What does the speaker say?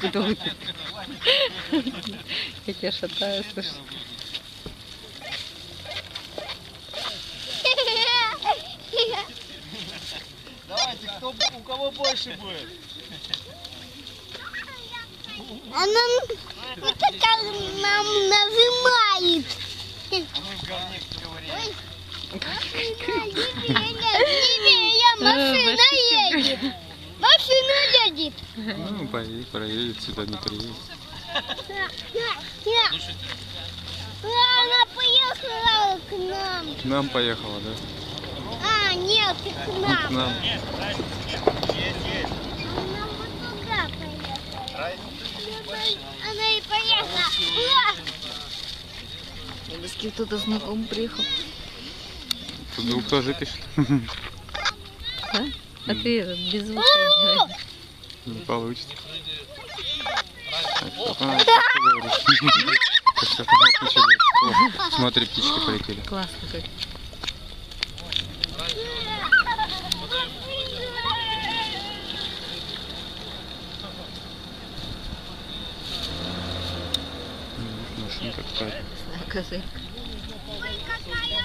Куда вы? Я тебя шатаю, слушай. Давайте, у кого больше будет? Она вот это нам нажимает. А мы в говне говорим. Машина едет. Машина едет. Ну, проедет сюда, не приедет. Она поехала к нам. К нам поехала, да? А, нет, к К нам. нам. Она вот туда поехала. Она и поехала. Или с кем-то знакомым приехал. Тут звук тоже пишет. Да? А ты без звука делай. Не получится. Что говоришь? Что ничего нет. О, смотри, птички полетели. Классно как. Машинка какая-то. Козырь. Ой, какая